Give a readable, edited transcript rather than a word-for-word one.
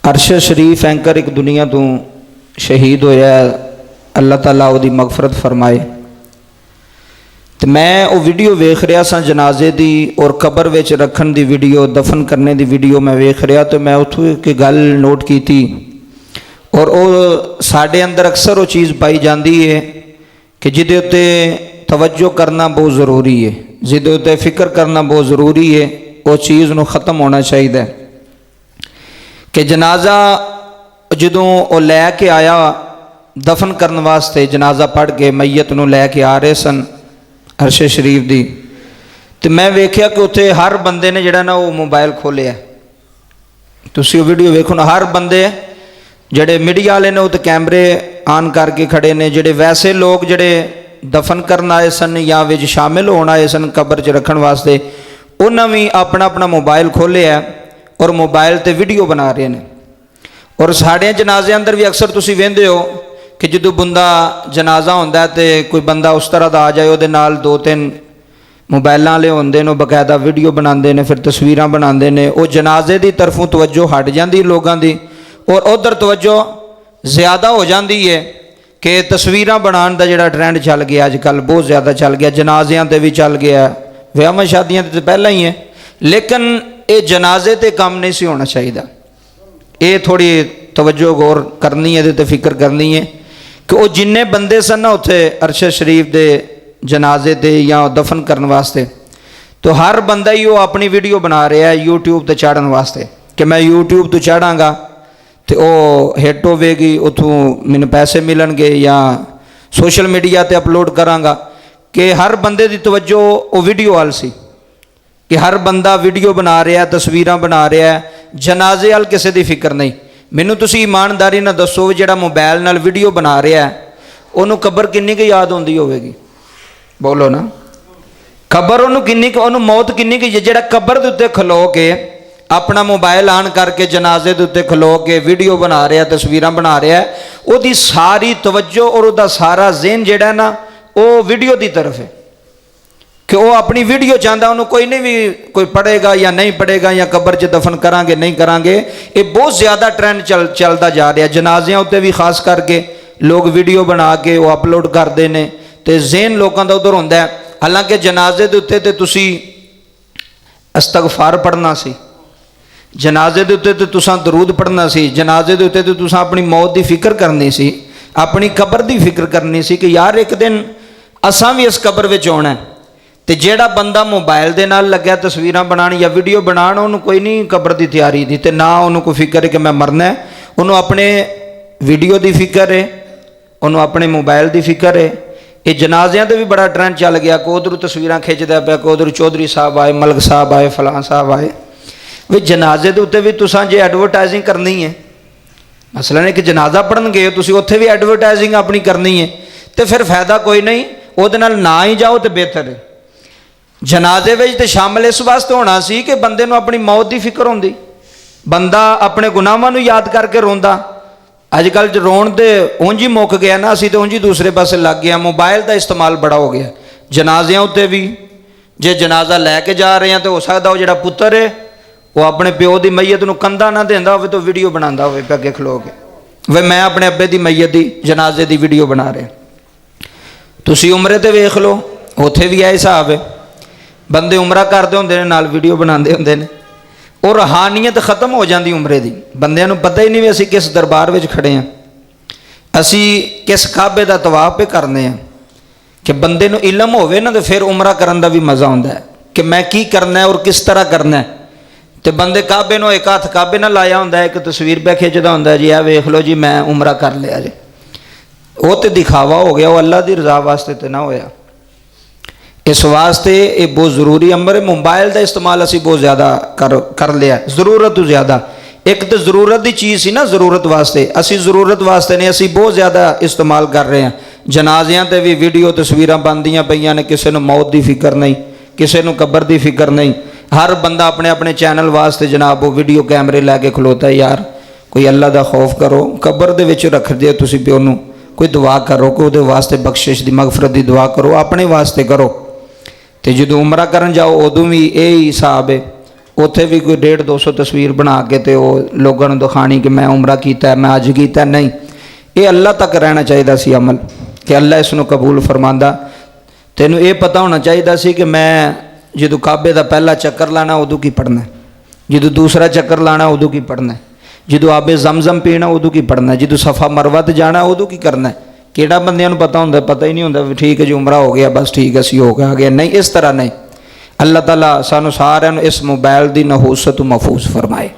अरशद शरीफ anchor एक दुनिया तो शहीद होया, अल्लाह ताला उहदी मगफरत फरमाए। तो मैं वो वीडियो वेख रहा सा जनाजे दी और कबर विच रखन दी वीडियो, दफन करने दी वीडियो मैं वेख रहा, तो मैं उत्थों एक गल नोट की थी और वो साडे अंदर अक्सर वो चीज़ पाई जाती है कि जिहदे उत्ते तवज्जो करना बहुत ज़रूरी है, जिहदे उत्ते फिक्र करना बहुत ज़रूरी है, वो चीज़ नूं ख़त्म होना चाहिए कि जनाजा जदों वो लैके आया दफन करने वास्ते, जनाजा पढ़ के मैयत नूं लैके आ रहे सन अरशद शरीफ दी, तो मैं वेख्या कि उत्थे हर बंदे ने जिहड़ा ना वो मोबाइल खोलिया। तुसीं वीडियो वेखो ना, हर बंदे जिहड़े मीडिया वाले ने वो तो कैमरे आन करके खड़े ने, जिहड़े वैसे लोग जिहड़े दफन करन आए सन या विच शामिल होण आए सन कबर च रखण वास्ते, उन्हां भी अपना अपना मोबाइल खोलिया और मोबाइल ते वीडियो बना रहे हैं। और साढ़े जनाजे अंदर भी अक्सर तुसीं वेंदे हो कि जो बंदा जनाजा होंदा है तो कोई बंदा उस तरह का आ जाए, उहदे नाल दो तीन मोबाइलों वाले होंदे ने, बाकायदा वीडियो बनाते हैं, फिर तस्वीरां बनाते हैं। वो जनाजे की तरफों तवज्जो हट जाती लोगों की और उधर तवज्जो ज़्यादा हो जाती है कि तस्वीरां बनाने का जिहड़ा ट्रेंड चल गया अजकल, बहुत ज़्यादा चल गया, जनाजियां ते भी चल गया, विआहां शादियां ते पहला ही है। लेकिन ये जनाजे ते काम नहीं सी होना चाहिए। ये थोड़ी तवज्जो गौर करनी है, ते फिक्र करनी है कि वो जिन्ने बंदे सन ना उत्थे अरशद शरीफ दे जनाजे ते या दफन करने वास्ते, तो हर बंदा ही वो अपनी वीडियो बना रहा है यूट्यूब ते चाढ़न वास्ते कि मैं यूट्यूब तो चाढ़ांगा तो वो हिट होवेगी, उतों मैनूं पैसे मिलणगे, या सोशल मीडिया ते अपलोड करांगा। कि हर बंदे की तवज्जो वो वीडियो वाल सी कि हर बंदा वीडियो बना रहा, तस्वीरां बना रहा है, जनाजे वाल किसी की फिक्र नहीं। मैनूं तुसीं ईमानदारी नाल दसो जिहड़ा मोबाइल नाल वीडियो बना रहा है उन्होंने कबर किन्नी क याद आउंदी होवेगी? बोलो ना, कबर उन्होंने किन्नी क, उन्होंने मौत किन्नी क, जिहड़ा कबर दे उत्ते खलो के अपना मोबाइल आन करके जनाजे दे उत्ते खलो के वीडियो बना रहा, तस्वीरां बना रहा है, उहदी सारी तवज्जो और उहदा सारा ज़हन जिहड़ा ना वो वीडियो की तरफ है कि वो अपनी वीडियो चाहता, उन्होंने कोई नहीं भी कोई पढ़ेगा या नहीं पढ़ेगा या कबर च दफन करांगे नहीं करांगे। ये बहुत ज़्यादा ट्रेंड चलता जा रहा है। जनाजियां उत्ते भी खास करके लोग वीडियो बना के वो अपलोड करते हैं तो ज़हन लोगों का उधर होंदा है। हालांकि जनाजे के उत्ते तो तुसीं इस्तगफार पढ़ना सी, जनाजे के उत्ते तो तुसां दरूद पढ़ना सी, जनाजे के उत्ते तो तुसां अपनी मौत की फिक्र करनी सी, अपनी कबर की फिक्र करनी सी कि यार एक दिन असां भी इस कबर विच आउणा है। तो जेड़ा बंदा मोबाइल के नाल लग्या तस्वीरां बनाने या वीडियो बनाने, उन्होंने कोई नहीं कबर की तैयारी दी, तो ना उन्होंने कोई फिक्र है कि मैं मरना है, उन्होंने अपने वीडियो की फिक्र है, उन्होंने अपने मोबाइल की फिक्र है। ये जनाजियां तो भी बड़ा ट्रेंड चल गया कि उधर तस्वीरां खिंचदा पिया, कि उधर चौधरी साहब आए, मलक साहब आए, फलां साहब आए। भी जनाजे के उत्ते भी तुसां जे एडवरटाइजिंग करनी है, मसलन एक जनाजा पढ़न गए तुसीं उत्थे भी एडवरटाइजिंग अपनी करनी है, तो फिर फायदा कोई नहीं, उहदे नाल ना ही जाओ तो बेहतर है। जनाजे विच ते शामिल इस वास्ते होना सी कि बंदे नूं अपनी मौत की फिक्र होंदी, बंदा अपने गुनाहां नूं याद करके रोंदा। अजकल रोण तो उंज ही मुक गया ना, असीं तो उंज ही दूसरे पासे लग गया, मोबाइल का इस्तेमाल बड़ा हो गया। जनाजियां उत्ते भी जे जनाजा लैके जा रहे हैं तो हो सकता वो जिहड़ा पुत्तर है वो अपने प्यो की मैयत नूं कंधा ना देंदा होवे तो वीडियो बनांदा होवे अगे खलो के, वे मैं अपने अब्बे की मैयत की जनाजे की वीडियो बना रहे। तुसीं उमरे ते वेख लो, उत्थे भी यह हिसाब है, बंदे उमरा करते होंदे ने नाल वीडियो बनाते होंदे ने, और रूहानियत खत्म हो जाती उमरे की। बंदियां नूं पता ही नहीं भी असीं किस दरबार में खड़े हैं, असीं किस काबे का तवाफ पे करने हैं। कि बंदे नूं इलम होवे ना तो फिर उमरा करन दा भी मज़ा आउंदा है कि मैं की करना है और किस तरह करना है। तो बंदे काबे नूं एक हथ काबे नाल लाया हुंदा है, एक तस्वीर पे खिंचदा हुंदा है जी, आ वेख लो जी मैं उमरा कर लिया जी, वो तो दिखावा हो गया, वो अल्लाह की रज़ा वास्ते तो ना होया। इस वास्ते ये बहुत ज़रूरी अमर, मोबाइल का इस्तेमाल असी बहुत ज़्यादा कर लिया, ज़रूरत तो ज़्यादा। एक तो ज़रूरत की चीज़ सी ना, ज़रूरत वास्ते, असी ज़रूरत वास्ते नहीं, असी बहुत ज़्यादा इस्तेमाल कर रहे हैं। जनाजियां ते भी वीडियो तस्वीरां बनदियां पईयां ने, किसी नूं मौत की फिक्र नहीं, किसी नूं कबर की फिक्र नहीं। हर बंदा अपने अपने चैनल वास्ते जनाब वो वीडियो कैमरे लैके खलोता है। यार कोई अल्लाह का खौफ करो, कबर दे विच रख दिओ तुसीं प्यो नूं, कोई दुआ करो, कोई उहदे वास्ते बख्शिश की मगफरत की दुआ करो, अपने वास्ते करो। तो जो उमरा करन जाओ उदों भी यही हिसाब है ਉੱਥੇ ਵੀ ਕੋਈ 150-200 ਤਸਵੀਰ ਬਣਾ ਕੇ ਤੇ ਉਹ ਲੋਕਾਂ ਨੂੰ ਦਿਖਾਣੀ ਕਿ ਮੈਂ ਉਮਰਾ ਕੀਤਾ, ਮੈਂ ਅੱਜ ਕੀਤਾ। ਨਹੀਂ, ਇਹ ਅੱਲਾ ਤੱਕ ਰਹਿਣਾ ਚਾਹੀਦਾ ਸੀ ਅਮਲ, ਕਿ ਅੱਲਾ ਇਸ ਨੂੰ ਕਬੂਲ ਫਰਮਾਂਦਾ। ਤੈਨੂੰ ਇਹ ਪਤਾ ਹੋਣਾ ਚਾਹੀਦਾ ਸੀ ਕਿ ਮੈਂ ਜਦੋਂ ਕਾਬੇ ਦਾ ਪਹਿਲਾ ਚੱਕਰ ਲਾਣਾ ਉਦੋਂ ਕੀ ਪੜ੍ਹਨਾ, ਜਦੋਂ ਦੂਸਰਾ ਚੱਕਰ ਲਾਣਾ ਉਦੋਂ ਕੀ ਪੜ੍ਹਨਾ, ਜਦੋਂ ਆਬੇ ਜ਼ਮਜ਼ਮ ਪੀਣਾ ਉਦੋਂ ਕੀ ਪੜ੍ਹਨਾ, ਜਦੋਂ ਸਫਾ ਮਰਵਾ ਤੇ ਜਾਣਾ ਉਦੋਂ ਕੀ ਕਰਨਾ। ਕਿਹੜਾ ਬੰਦਿਆਂ ਨੂੰ ਪਤਾ ਹੁੰਦਾ, ਪਤਾ ਹੀ ਨਹੀਂ ਹੁੰਦਾ ਵੀ ਠੀਕ ਹੈ ਜੀ ਉਮਰਾ ਹੋ ਗਿਆ, ਬਸ ਠੀਕ ਅਸੀਂ ਹੋ ਗਿਆ ਆ ਗਿਆ। ਨਹੀਂ, ਇਸ ਤਰ੍ਹਾਂ ਨਹੀਂ। اللہ تعالیٰ سانو سارے اس موبائل دی نحوست محفوظ فرمائے۔